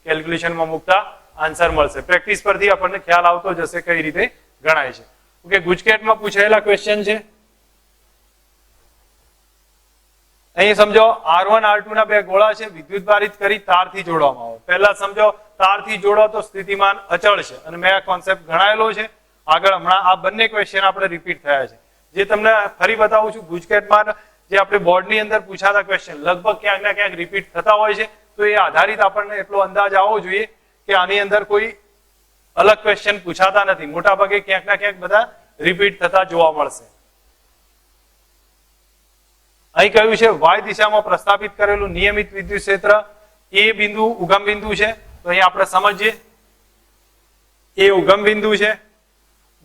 કેલ્ક્યુલેશનમાં મૂકતા આન્સર મળશે. પ્રેક્ટિસ પરથી આપણને ખ્યાલ આવતો જશે કઈ રીતે ગણાય છે. ઓકે, ગુજકેટમાં પૂછાયેલા ક્વેશ્ચન છે. અહીં સમજો R1 R2 ના બે ગોળા છે, વિદ્યુત ભારિત કરી તારથી જોડવામાં આવે. પહેલા સમજો તારથી જોડો તો સ્થિતિમાન અચળ છે, અને મેં આ કોન્સેપ્ટ ગણાયેલો છે આગળ. હમણાં આ બંને ક્વેશ્ચન આપણે રિપીટ થયા છે. જે તમને ફરી બતાવું છું, ગુજકેટમાં જે આપણે બોર્ડની અંદર પૂછાતા ક્વેશ્ચન લગભગ ક્યાંક ના ક્યાંક રિપીટ થતા હોય છે. તો એ આધારિત આપણને એટલો અંદાજ આવવો જોઈએ કે આની અંદર કોઈ અલગ ક્વેશ્ચન પૂછાતા નથી. મોટા ભાગે ક્યાંક ના ક્યાંક બધા રિપીટ થતા જોવા મળશે. અહીં કહ્યું છે y દિશામાં પ્રસ્થાપિત કરેલું નિયમિત વિદ્યુત ક્ષેત્ર એ બિંદુ ઉગમ બિંદુ છે. તો અહીં આપણે સમજીએ, એ ઉગમ બિંદુ છે,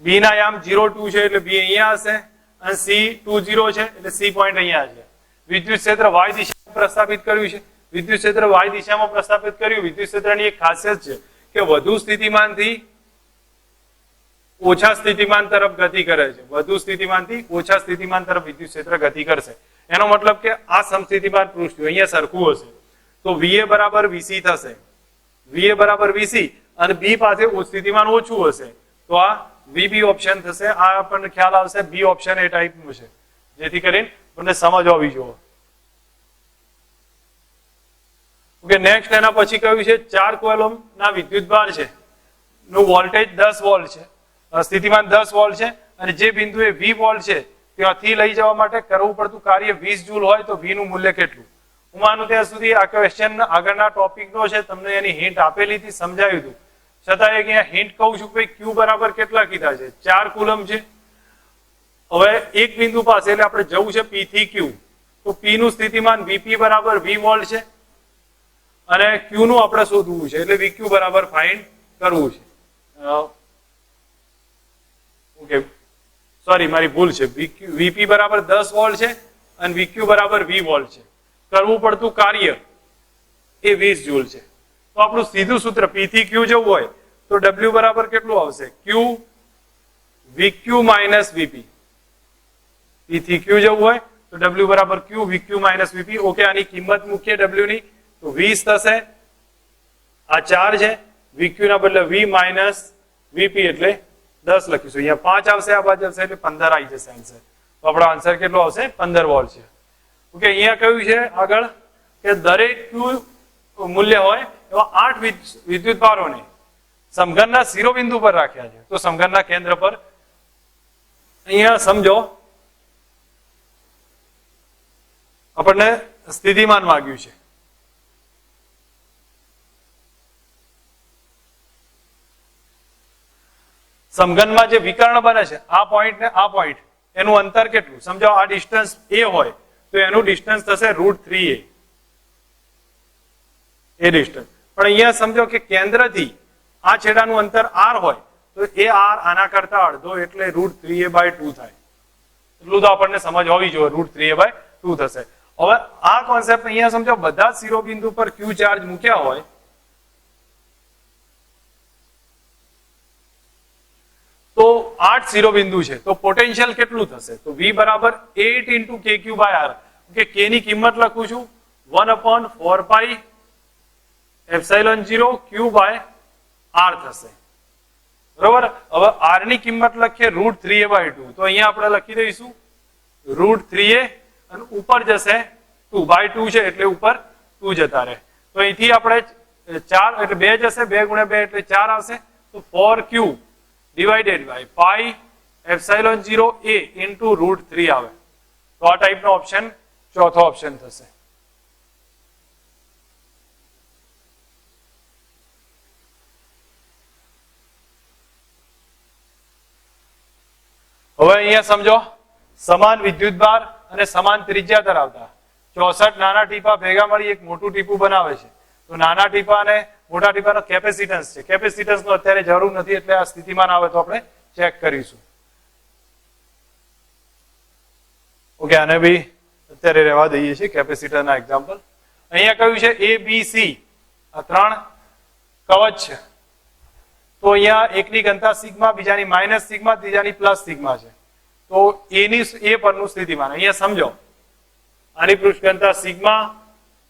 બી ના યામ 0,2 છે એટલે બી અહીંયા હશે, અને સી 2,0 છે એટલે સી પોઈન્ટ અહીંયા છે. વિદ્યુત ક્ષેત્ર y દિશામાં પ્રસ્થાપિત કર્યું છે. વિદ્યુત ક્ષેત્ર y દિશામાં પ્રસ્થાપિત કર્યું. વિદ્યુત ક્ષેત્રની એક ખાસિયત છે કે વધુ સ્થિતિમાનથી ઓછા સ્થિતિમાન તરફ ગતિ કરે છે. વધુ સ્થિતિમાનથી ઓછા સ્થિતિમાન તરફ વિદ્યુત ક્ષેત્ર ગતિ કરશે. એનો મતલબ કે આ સમસ્થિતિમાન પૃષ્ઠ અહીંયા સરખું હશે તો VA બરાબર VC થશે. VA બરાબર VC અને B પાસે સ્થિતિમાન ઓછું હશે તો આ VB ઓપ્શન થશે. આ આપણને ખ્યાલ આવશે બી ઓપ્શન એ ટાઈપનું છે, જેથી કરીને તમને સમજ હોવી જોઈએ. ઓકે, નેક્સ્ટ એના પછી કહ્યું છે 4 કોલમ ના વિદ્યુતભાર છે નું વોલ્ટેજ 10 વોલ્ટ છે, સ્થિતિમાન 10 વોલ્ટ છે, અને જે બિંદુએ V વોલ્ટ છે ત્યાંથી લઈ જવા માટે કરવું પડતું કાર્ય 20 જૂલ હોય તો V નું મૂલ્ય કેટલું? હું માનું ત્યાં સુધી આ ક્વેશ્ચન આગળના ટોપિકનો છે, તમને એની હિન્ટ આપેલી હતી, સમજાવ્યું હતું. છતાં અહીંયા હિન્ટ કહું છું કે Q બરાબર કેટલા કીધા છે? 4 કુલમ છે. હવે એક બિંદુ પાસે એટલે આપણે જવું છે P થી Q, તો P નું સ્થિતિમાન VP બરાબર V વોલ્ટ છે, અને Q નું આપણે શોધવું છે એટલે VQ બરાબર ફાઇન્ડ કરવું છે. ઓકે, સોરી મારી ભૂલ છે. VP બરાબર 10 વોલ્ટ છે અને VQ બરાબર V વોલ્ટ છે. કરવું પડતું કાર્ય એ 20 જૂલ છે. તો આપણું સીધું સૂત્ર P થી Q જવું હોય તો W બરાબર કેટલું આવશે? Q VQ minus VP. P થી Q જવું હોય તો W બરાબર Q VQ minus VP. Okay, આની કિંમત મૂકીએ W ની તો 20 થશે. આ 4 છે, VQ ના બદલે V માઇનસ VP એટલે 10 લખીશું. અહીંયા 5 આવશે, આ બાજુ આવશે એટલે 15 આવી જશે આન્સર. તો આપણો આન્સર કેટલો આવશે? 15 વોલ્ટ છે. ઓકે, અહીંયા કહ્યું છે આગળ કે દરેક Q મૂલ્ય હોય એવા 8 વિદ્યુતભારોને સમઘનના શિરોબિંદુ પર રાખ્યા છે. તો સમઘનના કેન્દ્ર પર અહીંયા સમજો આપણને સ્થિતિમાન માંગ્યું છે. સમઘનમાં જે વિકર્ણ બને છે આ પોઈન્ટ ને આ પોઈન્ટ એનું અંતર કેટલું? સમજો આ ડિસ્ટન્સ A હોય તો એનું ડિસ્ટન્સ થશે √3a. એ ડિસ્ટન્સ. પણ અહીંયા સમજો કે કેન્દ્રથી આ છેડાનું અંતર R હોય તો એ R આના કરતા અડધો એટલે √3a/2 થાય. એટલું તો આપણને સમજ હોવી જોઈએ. √3a/2 થશે. હવે આ કોન્સેપ્ટ અહીંયા સમજો બધા જ શિરોબિંદુ પર Q ચાર્જ મૂક્યા હોય 8 શિરોબિંદુ છે તો પોટેન્શિયલ કેટલું થશે? તો V બરાબર 8 into KQ/R. કે K ની કિંમત લખું છું 1/4πε0 Q/R થશે. બરોબર. હવે R ની કિંમત લખીએ √3a/2. તો અહીંયા આપણે લખી દઈશું √3a અને ઉપર જશે 2/2 છે એટલે ઉપર 2 જતા રહે. તો અહીંથી આપણે 4 એટલે 2 જશે, 2 × 2 એટલે 4 આવશે. તો 4Q divided by πε0a into √3 આવે. તો આ ટાઈપનો ઓપ્શન ચોથો ઓપ્શન થશે. હવે અહીંયા સમજો, સમાન વિદ્યુતભાર અને સમાન ત્રિજ્યા ધરાવતા 64 નાના ટીપા ભેગા મળી એક મોટું ટીપું બનાવે છે. તો નાના ટીપા અને મોટા ટીપાનો કેપેસિટન્સ છે. કેપેસિટન્સનો અત્યારે જરૂર નથી એટલે આ સ્થિતિમાન આવે તો આપણે ચેક કરીશું. ઓકે, આને બી અત્યારે રહેવા દઈએ છીએ કેપેસિટરના એક્ઝામ્પલ. અહીંયા કહ્યું છે A B C આ 3 કવચ છે. તો અહીંયા એકની ઘનતા સિગ્મા, બીજાની માઇનસ સિગ્મા, ત્રીજાની પ્લસ સિગ્મા છે. તો A પરનું સ્થિતિમાન અહીંયા સમજો, આની પૃષ્ઠ ઘનતા સિગ્મા,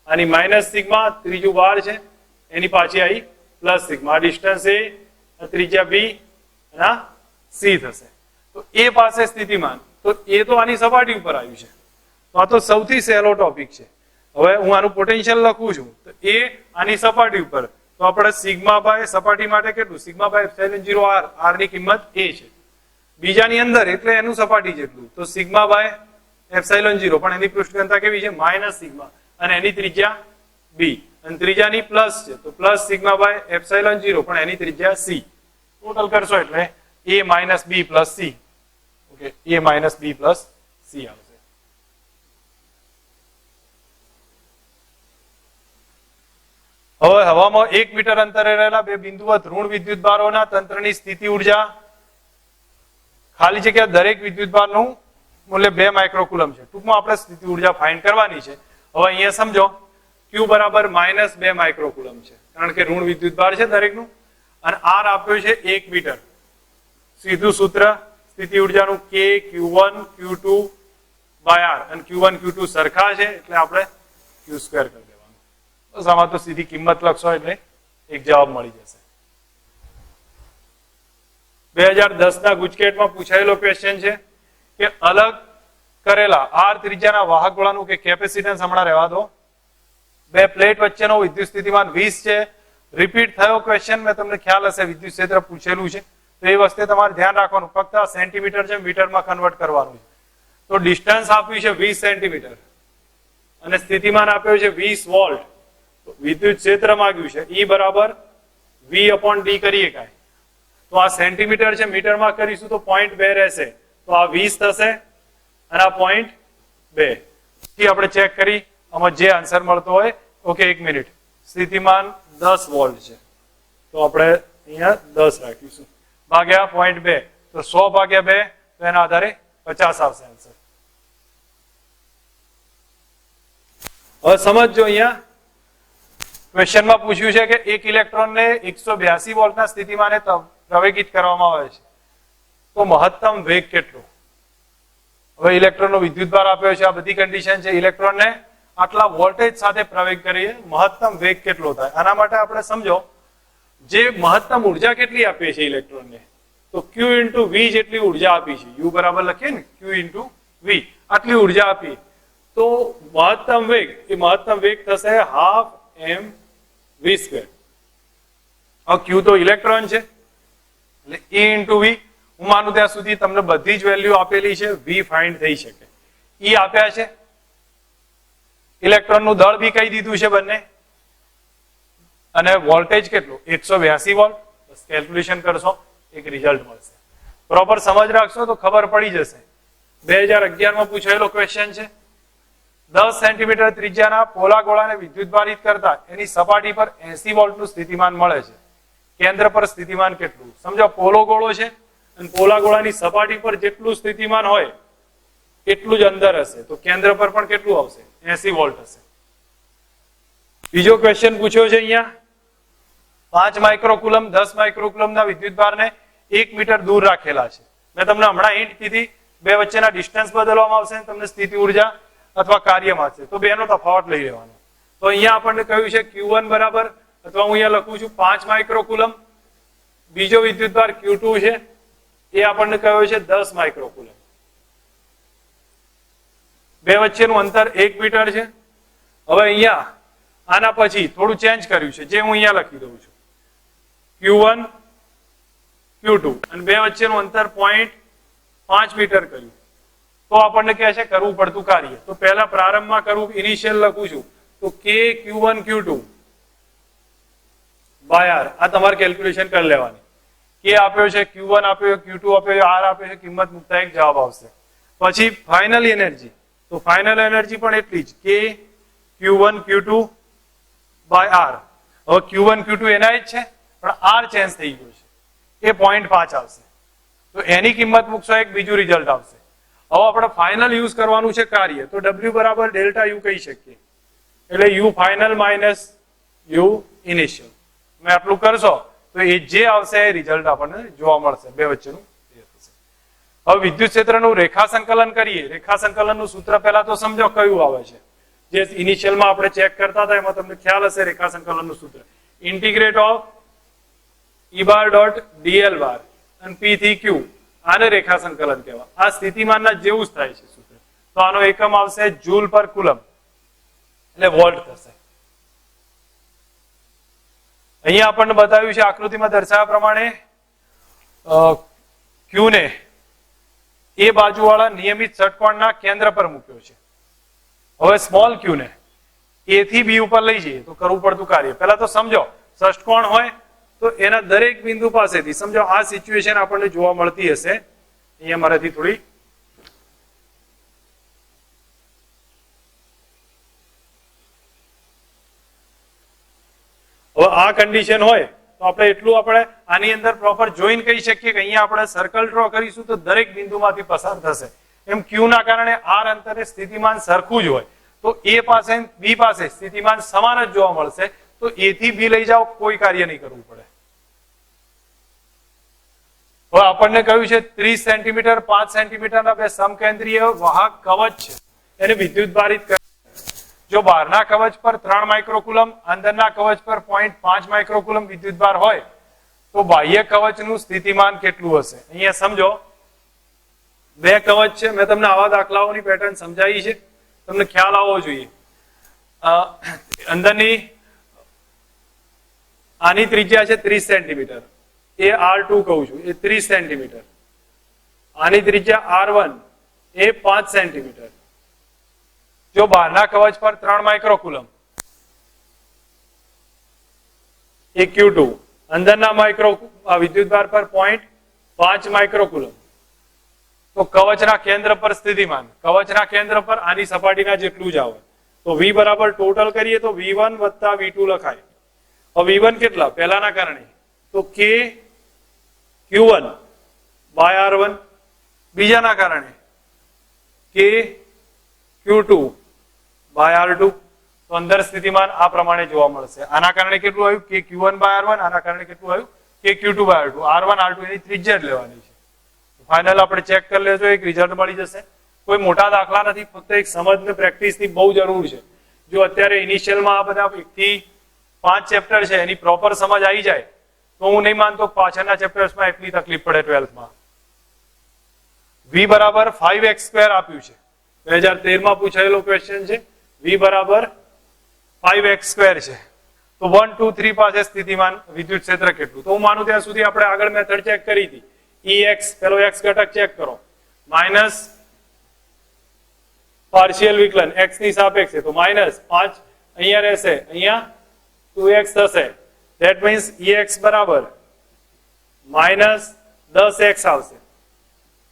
આની માઇનસ સિગ્મા, ત્રીજું બાર છે એની પાછી આવી પ્લસ સિગ્મા. આ ડિસ્ટન્સ A, ત્રિજ્યા B અને C થશે. તો A પાસે સ્થિતિમાન, તો એ તો આની સપાટી ઉપર આવ્યું છે. તો આ તો સૌથી સહેલો ટોપિક છે. હવે હું આનું પોટેન્શિયલ લખું છું તો A આની સપાટી ઉપર, તો આપણે સિગ્મા બાય સપાટી માટે કેટલું? Sigma by ε0 R. R ની કિંમત A છે. બીજાની અંદર એટલે એનું સપાટી જેટલું, તો સિગ્મા બાય ε0 પણ એની પૃષ્ઠ ઘનતા કેવી છે? માઇનસ સિગ્મા અને એની ત્રિજ્યા B. અને ત્રીજાની પ્લસ છે તો પ્લસ સિગ્મા બાય ε0 પણ એની ત્રિજ્યા C. ટોટલ કરશો એટલે A minus B plus C. Okay, A minus B plus C આવશે. હવે હવામાં 1 મીટર અંતરે રહેલા બે બિંદુવત ઋણ વિદ્યુતભારોના તંત્રની સ્થિતિ ઉર્જા ખાલી જગ્યા દરેક વિદ્યુતભારનું મૂલ્ય 2 માઇક્રોકુલમ છે. ટૂંકમાં આપણે સ્થિતિ ઉર્જા ફાઇન્ડ કરવાની છે. હવે અહીંયા સમજો Q બરાબર -2 માઇક્રોકુલમ છે કારણ કે ઋણ વિદ્યુતભાર છે દરેકનું, અને R આપ્યો છે 1 મીટર. સીધું સૂત્ર સ્થિતિ ઉર્જાનું K Q1 Q2 by R, અને Q1 Q2 સરખા છે એટલે આપણે Q² કરી દેવાનું. બસ આમાં તો સીધી કિંમત લખશો એટલે એક જવાબ મળી જશે. 2010 ના ગુજકેટમાં પૂછાયેલો ક્વેશ્ચન છે કે અલગ કરેલા R ત્રિજ્યાના વાહક ગોળાનું કે કેપેસિટન્સ હમણાં રહેવા દો. બે પ્લેટ વચ્ચેનો વિદ્યુત સ્થિતિમાન 20 છે. રિપીટ થયો ક્વેશ્ચન, મેં તમને ખ્યાલ હશે વિદ્યુત ક્ષેત્ર પૂછેલું છે તો એ વસ્તે તમારે ધ્યાન રાખવાનું, ફક્ત આ સેન્ટીમીટર છે મીટરમાં કન્વર્ટ કરવાનું છે. તો ડિસ્ટન્સ આપ્યું છે 20 સેન્ટીમીટર અને સ્થિતિમાન આપ્યું છે 20 વોલ્ટ. તો વિદ્યુત ક્ષેત્ર માંગ્યું છે E બરાબર V/D કરીએ કાંઈ, તો આ સેન્ટીમીટર છે મીટરમાં કરીશું તો 0.2 રહેશે. તો આ 20 થશે અને આ 0.2. પછી આપણે ચેક કરી આમાં જે આન્સર મળતો હોય. Okay, 1 minute. સ્થિતિમાન 10 વોલ્ટ છે તો આપણે અહીંયા 10 રાખીશું, ભાગ્યા 0.2 તો 100 ભાગ્યા 2 તો એના આધારે 50 આવશે આન્સર. હવે સમજજો, અહીંયા ક્વેશ્ચનમાં પૂછ્યું છે કે એક ઇલેક્ટ્રોનને 182 વોલ્ટના સ્થિતિમાને પ્રવેગિત કરવામાં આવે છે તો મહત્તમ વેગ કેટલો? હવે ઇલેક્ટ્રોનનો વિદ્યુતભાર આપ્યો છે, આ બધી કન્ડિશન છે. ઇલેક્ટ્રોનને આટલા વોલ્ટેજ સાથે પ્રવેગ કરીએ, મહત્તમ વેગ કેટલો થાય? આના માટે આપણે સમજો જે મહત્તમ ઉર્જા કેટલી આપીએ છીએ ઇલેક્ટ્રોનને, તો Q into V જેટલી ઉર્જા આપી છે. U બરાબર લખીએ ને, Q into V આટલી ઉર્જા આપી તો મહત્તમ વેગ થશે 12 mv². હવે Q તો ઇલેક્ટ્રોન છે એટલે E into V. હું માનું ત્યાં સુધી તમને બધી જ વેલ્યુ આપેલી છે, V ફાઇન્ડ થઈ શકે. E આપ્યા છે, ઇલેક્ટ્રોનનું દળ બી કહી દીધું છે બંને, અને વોલ્ટેજ કેટલું 182 વોલ્ટ. બસ કેલ્ક્યુલેશન કરશો એક રિઝલ્ટ મળશે. પ્રોપર સમજ રાખશો તો ખબર પડી જશે. 2011 માં પૂછાયેલો ક્વેશ્ચન છે. 10 સેન્ટીમીટર ત્રિજ્યાના પોલા ગોળાને વિદ્યુતભારિત કરતા એની સપાટી પર 80 વોલ્ટનું સ્થિતિમાન મળે છે. કેન્દ્ર પર સ્થિતિમાન કેટલું? સમજો પોલો ગોળો છે અને પોલા ગોળાની સપાટી પર જેટલું સ્થિતિમાન હોય એટલું જ અંદર હશે, તો કેન્દ્ર પર પણ કેટલું આવશે? 80 વોલ્ટ હશે. બીજો ક્વેશ્ચન પૂછ્યો છે અહીંયા 5 માઇક્રોકુલમ 10 માઇક્રોકુલમના વિદ્યુતભારને 1 મીટર દૂર રાખેલા છે મેં તમને હમણાં હિન્ટ કીધી, બે વચ્ચેના ડિસ્ટન્સ બદલવામાં આવશે, તમને સ્થિતિ ઉર્જા અથવા કાર્ય મળશે, તો બેનો તફાવત લઈ લેવાનો. તો અહીંયા આપણને કહ્યું છે Q1 બરાબર, અથવા હું અહીંયા લખું છું 5 માઇક્રોકુલમ. બીજો વિદ્યુતભાર Q2 છે, એ આપણને કહ્યું છે 10 માઇક્રોકુલમ. બે વચ્ચેનું અંતર 1 મીટર છે. હવે અહીંયા આના પછી થોડું ચેન્જ કર્યું છે, જે હું અહીંયા લખી દઉં છું. Q1 Q2 અને બે વચ્ચેનું અંતર 0.5 મીટર કર્યું. તો આપણને કહે છે કરવું પડતું કાર્ય. તો પહેલા પ્રારંભમાં કરવું, ઇનિશિયલ લખું છું, તો K Q1 Q2 by R. આ તમારે કેલ્ક્યુલેશન કરી લેવાની. K આપ્યો છે, Q1 આપ્યો, Q2 આપ્યો, R આપ્યો છે, કિંમત મૂકતા એક જવાબ આવશે. પછી ફાઇનલ એનર્જી, તો ફાઇનલ એનર્જી પણ એટલી જ, K Q1 Q2 by R. હવે Q1 Q2 એના જ છે, પણ R ચેન્જ થઈ ગયો છે, એ 0.5 આવશે. તો એની કિંમત મૂકશો, એક બીજું રિઝલ્ટ આવશે. હવે આપણે ફાઇનલ યુઝ કરવાનું છે કાર્ય, તો W બરાબર ડેલ્ટા યુ કહી શકીએ, એટલે you final minus you initial. તમે આટલું કરશો તો એ જે આવશે એ રિઝલ્ટ આપણને જોવા મળશે બે વચ્ચેનું. હવે વિદ્યુત ક્ષેત્રનું રેખા સંકલન કરીએ. રેખા સંકલનનું સૂત્ર પહેલા તો સમજો કયું આવે છે, જે ઇનિશિયલમાં આપણે ચેક કરતા હતા એમાં તમને ખ્યાલ હશે. રેખા સંકલનનું સૂત્ર integrate of E bar dot dl બાર અને P થી Q, આને રેખા સંકલન કહેવાય. આ સ્થિતિમાનના જેવું જ થાય છે સૂત્ર. તો આનો એકમ આવશે જૂલ પર કુલમ, એટલે વોલ્ટ થશે. અહીંયા આપણને બતાવ્યું છે આકૃતિમાં દર્શાવ્યા પ્રમાણે Q ને એ બાજુવાળા નિયમિત ષટકોણના કેન્દ્ર પર મૂક્યો છે. હવે સ્મોલ Q ને A થી B ઉપર લઈ જઈએ તો કરવું પડતું કાર્ય. પહેલા તો સમજો, ષટકોણ હોય તો એના દરેક બિંદુ પાસેથી સમજો આ સિચ્યુએશન આપણને જોવા મળતી હશે. અહીંયા મારાથી થોડી હવે આ કન્ડિશન હોય તો આપણે એટલું આપણે આની અંદર પ્રોપર જોઈન કહી શકીએ કે અહીંયા આપણે સર્કલ ડ્રો કરીશું તો દરેક બિંદુમાંથી પસાર થશે. એમ Q ના કારણે R અંતરે સ્થિતિમાન સરખું જ હોય તો A પાસે B પાસે સ્થિતિમાન સમાન જ જોવા મળશે. તો A થી B લઈ જાઓ, કોઈ કાર્ય નહીં કરવું પડે. હવે આપણને કહ્યું છે 30 સેન્ટીમીટર 5 સેન્ટીમીટરના બે સમકેન્દ્રીય વાહક કવચ છે, એને વિદ્યુત ભારિત કરે. જો બહારના કવચ પર 3 માઇક્રોકુલમ, અંદરના કવચ પર 0.5 માઇક્રોકુલમ વિદ્યુતભાર હોય તો બાહ્ય કવચનું સ્થિતિમાન કેટલું હશે? અહીંયા સમજો બે કવચ છે. મેં તમને આવા દાખલાઓની પેટર્ન સમજાવી છે, તમને ખ્યાલ આવવો જોઈએ. અંદરની આની ત્રિજ્યા છે 30 સેન્ટીમીટર, એ R2 કહું છું, એ 30 સેન્ટીમીટર. આની ત્રિજ્યા R1 એ 5 સેન્ટીમીટર. જો બહારના કવચ પર 3 માઇક્રોકુલમ એ Q2, અંદરના વિદ્યુતભાર પર 0.5 માઇક્રોકુલમ, તો કવચના કેન્દ્ર પર સ્થિતિમાન કવચના કેન્દ્ર પર આની સપાટીના જેટલું જ આવે. તો V બરાબર ટોટલ કરીએ તો V1 વત્તા V2 લખાય. હવે V1 કેટલા? પહેલાના કારણે તો K Q1 બાય R1, બીજાના કારણે K Q2 બાય R2. તો અંદર સ્થિતિમાન આ પ્રમાણે જોવા મળશે. આના કારણે કેટલું આવ્યું? K Q1 by R1. આના કારણે કેટલું આવ્યું? K Q2 by R2. R1 R2 એની ત્રિજ્યા જ લેવાની છે. ફાઇનલ આપણે ચેક કરી લેજો, એક રિઝલ્ટ મળી જશે. કોઈ મોટા દાખલા નથી, ફક્ત એક સમજ ને પ્રેક્ટિસની બહુ જરૂર છે. જો અત્યારે ઇનિશિયલમાં આ બધા 1 થી 5 ચેપ્ટર છે એની પ્રોપર સમજ આવી જાય તો હું નહીં માનતો પાછળના ચેપ્ટર્સમાં એટલી તકલીફ પડે 12th માં. V બરાબર 5x² આપ્યું છે, 2013 માં પૂછાયેલો ક્વેશ્ચન છે. V બરાબર 5x² છે. તો 1 2 3 પાસે સ્થિતિમાન વિદ્યુત ક્ષેત્ર કેટલું? તો હું માનું ત્યાં સુધી આપણે આગળ મેથડ ચેક કરી હતી. Ex પેલો x ઘટક ચેક કરો, માઇનસ પાર્શિયલ વિકલન x ની સાપેક્ષે, તો માઇનસ 5 અહીંયા રહેશે, અહીંયા 2x થશે. ધેટ મીન્સ Ex બરાબર માઇનસ 10x આવશે.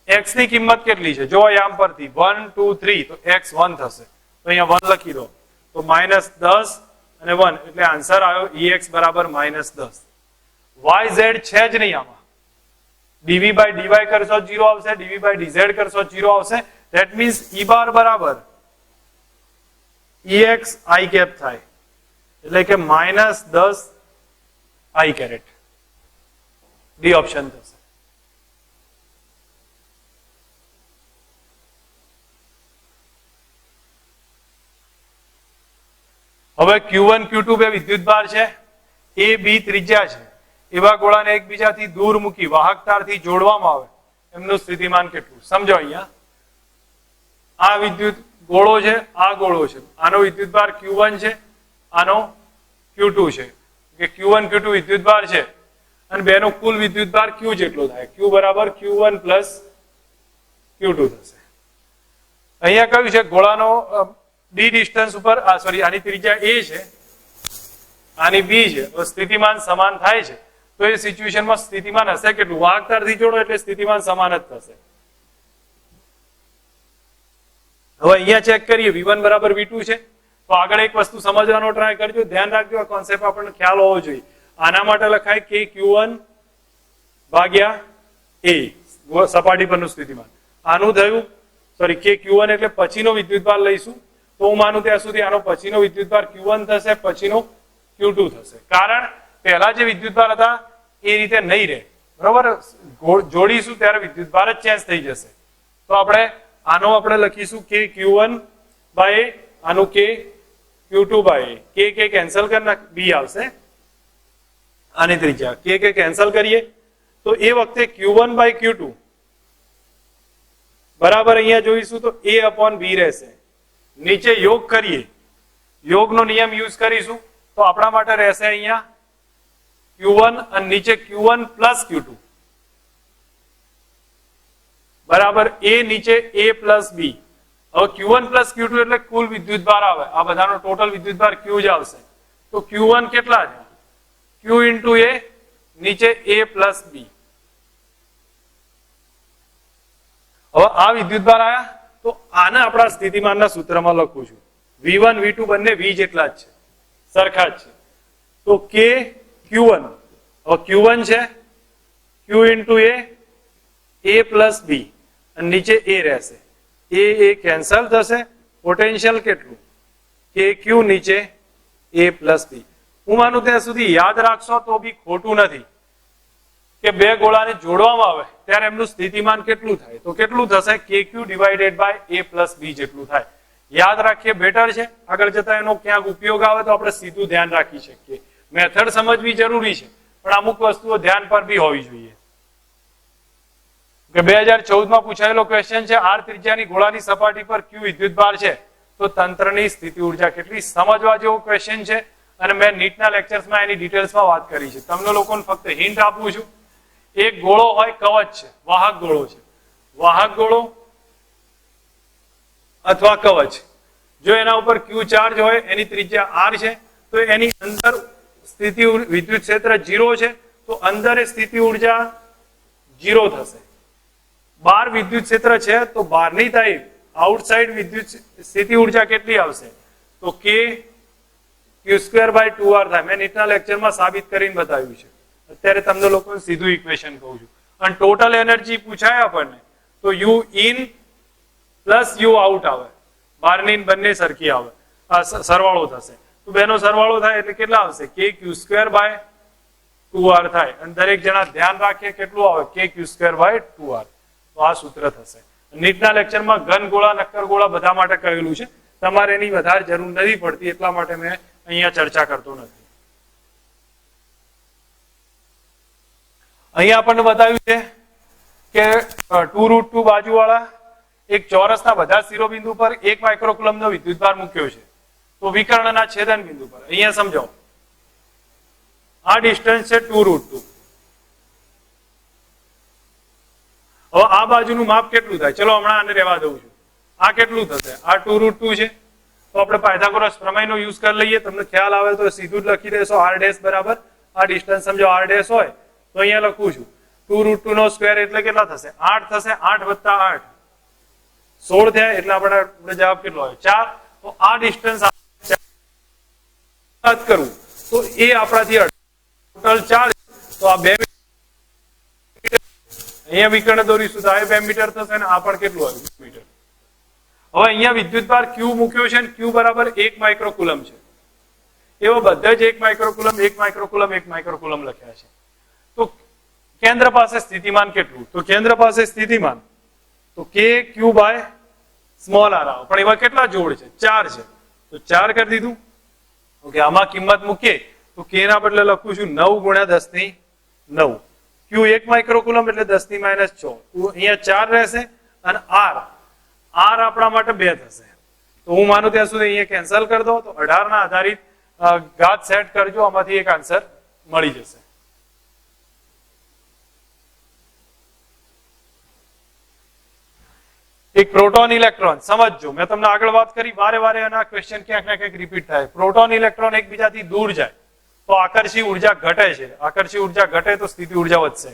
x ની કિંમત કેટલી છે? જો આમ પરથી 1 2 3 તો x 1 થશે, તો અહીંયા 1 લખી દો. તો માઇનસ 10 અને 1 એટલે આન્સર આવ્યો Ex બરાબર માઇનસ 10. yz છે જ નહીં આમાં. dv by dy કરશો 0 આવશે, dv by dz કરશો 0 આવશે. ધેટ મીન્સ E બાર બરાબર Ex I કેપ થાય, એટલે કે minus 10 I caret. D option થશે. હવે Q1 Q2 બે વિદ્યુતભાર છે, A B ત્રિજ્યા છે, એવા ગોળાને એકબીજાથી દૂર મૂકી વાહક તારથી જોડવામાં આવે એમનું સ્થિતિમાન કેટલું? સમજો અહીંયા આ વિદ્યુત ગોળો છે, આ ગોળો છે, આનો વિદ્યુતભાર Q1 છે, આનો Q2 છે, કે Q1 Q2 વિદ્યુતભાર છે અને બેનો કુલ વિદ્યુતભાર Q જેટલો થાય. Q બરાબર Q1 પ્લસ Q2 થશે. અહીંયા કયું છે? ગોળાનો D ડિસ્ટન્સ ઉપર આની ત્રિજ્યા A છે, આની B છે, તો સ્થિતિમાન સમાન થાય છે. તો એ સિચ્યુએશનમાં સ્થિતિમાન હશે કેટલું? વાહક તારથી જોડો એટલે સ્થિતિમાન સમાન જ થશે. હવે અહીંયા ચેક કરીએ V1 બરાબર V2 છે. તો આગળ એક વસ્તુ સમજવાનો ટ્રાય કરજો, ધ્યાન રાખજો, આ કોન્સેપ્ટ આપણને ખ્યાલ હોવો જોઈએ. આના માટે લખાય કે Q1 ભાગ્યા A સપાટી પરનું સ્થિતિમાન. આનું થયું સોરી કે Q1 એટલે પછીનો વિદ્યુતભાર લઈશું, તો હું માનું ત્યાં સુધી આનો પછીનો વિદ્યુતભાર Q1 થશે, પછીનો Q2 થશે. કારણ પહેલા જે વિદ્યુતભાર હતા એ રીતે નહીં રહે, બરોબર? જોડીશું ત્યારે વિદ્યુતભાર જ ચેન્જ થઈ જશે. તો આનો આપણે લખીશું કે Q1 બાય આનું કે Q2 બાય કે કેન્સલ કરી B આવશે, આની ત્રિજ્યા કે કેન્સલ કરીએ તો એ વખતે Q1 બાય Q2 બરાબર અહીંયા જોઈશું તો A અપોન B રહેશે. નીચે યોગ કરીએ, યોગનો નિયમ યુઝ કરીશું તો આપણા માટે રહેશે અહીંયા Q1 અને નીચે Q1 પ્લસ Q2 બરાબર A નીચે A પ્લસ B. હવે Q1 પ્લસ Q2 એટલે કુલ વિદ્યુતભાર આવે, આ બધાનો ટોટલ વિદ્યુતભાર Q જ આવશે. તો Q1 કેટલા છે? Q ઇન્ટુ A નીચે A પ્લસ B. હવે આ વિદ્યુતભાર આયા તો આને આપણા સ્થિતિમાનના સૂત્રમાં લખું છું. V1 V2 બંને V જેટલા જ છે, સરખા જ છે. તો K Q1, હવે Q1 છે Q into A plus B અને નીચે A રહેશે. એ કેન્સલ થશે. પોટેન્શિયલ કેટલું? કે Q નીચે A પ્લસ B. હું માનું ત્યાં સુધી યાદ રાખશો તો બી ખોટું નથી કે બે ગોળાને જોડવામાં આવે ત્યારે એમનું સ્થિતિમાન કેટલું થાય? તો કેટલું થશે? KQ divided by A plus B જેટલું થાય. યાદ રાખીએ બેટર છે, આગળ જતા એનો ક્યાંક ઉપયોગ આવે તો આપણે સીધું ધ્યાન રાખી શકીએ. મેથડ સમજવી જરૂરી છે પણ અમુક વસ્તુઓ ધ્યાન પર બી હોવી જોઈએ. કે 2014 માં પૂછાયેલો ક્વેશ્ચન છે, R ત્રિજ્યાની ગોળાની સપાટી પર Q વિદ્યુતભાર છે તો તંત્રની સ્થિતિ ઉર્જા કેટલી? સમજવા જેવો ક્વેશ્ચન છે અને મેં નીટના લેક્ચર્સમાં એની ડિટેલ્સમાં વાત કરી છે. તમને લોકોને ફક્ત હિન્ટ આપું છું. એક ગોળો હોય, કવચ છે, વાહક ગોળો છે, વાહક ગોળો અથવા કવચ, જો એના ઉપર Q ચાર્જ હોય, એની ત્રિજ્યા R છે, તો એની અંદર સ્થિતિ વિદ્યુત ક્ષેત્ર 0 છે, તો અંદર સ્થિતિ ઉર્જા 0 થશે. બહાર વિદ્યુત ક્ષેત્ર છે તો બહારની સાઈડ આઉટસાઇડ વિદ્યુત સ્થિતિ ઉર્જા કેટલી આવશે? તો K Q² બાય 2R થાય. મેં નીટના લેક્ચરમાં સાબિત કરીને બતાવ્યું છે. અત્યારે તમને લોકોને સીધું ઇક્વેશન કહું છું. અને ટોટલ એનર્જી પૂછાય આપણને તો U in plus U out આવે, બહારની બંને સરખી આવે, સરવાળો થશે. તો બેનો સરવાળો થાય એટલે કેટલા આવશે? K Q² બાય 2R થાય. અને દરેક જણા ધ્યાન રાખીએ કેટલું આવે? K Q² by 2R. તો આ સૂત્ર થશે. નીટના લેક્ચરમાં ઘન ગોળા, નક્કર ગોળા બધા માટે કહેલું છે. તમારે એની વધારે જરૂર નથી પડતી, એટલા માટે મેં અહીંયા ચર્ચા કરતો નથી. અહીંયા આપણને બતાવ્યું છે કે 2√2 બાજુવાળા એક ચોરસના બધા શિરોબિંદુ પર 1 માઇક્રોકુલમનો વિદ્યુતભાર મૂક્યો છે. તો વિકર્ણના છેદન બિંદુ પર અહીંયા સમજાવો, આ ડિસ્ટન્સ છે 2√2. હવે આ બાજુનું માપ કેટલું થાય? ચલો હમણાં આને રહેવા દઉં છું. આ કેટલું થશે? આ 2√2 છે. તો આપણે પાયથાગોરસ પ્રમેયનો યુઝ કરી લઈએ. તમને ખ્યાલ આવે તો સીધું જ લખી દેશો R ડેશ બરાબર આ ડિસ્ટન્સ. સમજો R ડેશ હોય તો અહીંયા લખું છું 2√2 નો સ્ક્વેર એટલે કેટલા થશે? 8 થશે. 8 વત્તા 8 16 થયા. એટલે આપણે જવાબ કેટલો આવ્યો? 4. તો આ ડિસ્ટન્સ કરવું તો એ આપણાથી ટોટલ 4. તો આ 2 અહીંયા વિકર્ણ દોરીશું તો આ 2 મીટર થશે અને આ પણ કેટલું આવ્યું? 2 મીટર. હવે અહીંયા વિદ્યુતભાર Q મૂક્યો છે અને Q બરાબર 1 માઇક્રોકુલમ છે. એવો બધા જ 1 માઇક્રોકુલમ 1 માઇક્રોકુલમ 1 માઇક્રોકુલમ લખ્યા છે. તો કેન્દ્ર પાસે સ્થિતિમાન કેટલું? તો કેન્દ્ર પાસે સ્થિતિમાન તો K Q by small r આવે. પણ એવા કેટલા જોડ છે? 4 છે. તો 4 કરી દીધું. ઓકે, આમાં કિંમત મૂકીએ તો કે ના બદલે લખું છું 9 ગુણ્યા 10⁹ Q 1 માઇક્રોકુલમ એટલે 10⁻⁶. તો અહીંયા 4 રહેશે અને R આપણા માટે 2 થશે. તો હું માનું ત્યાં સુધી અહીંયા કેન્સલ કરી દો. તો 18 ના આધારિત ઘાત સેટ કરજો, આમાંથી એક આન્સર મળી જશે. એક પ્રોટોન ઇલેક્ટ્રોન સમજજો, મેં તમને આગળ વાત કરી વારે વારે આના ક્વેશ્ચન ક્યાંક ને ક્યાંક રિપીટ થાય. પ્રોટોન ઇલેક્ટ્રોન એકબીજાથી દૂર જાય તો આકર્ષી ઉર્જા ઘટે છે, આકર્ષી ઉર્જા ઘટે તો સ્થિતિ ઉર્જા વધશે.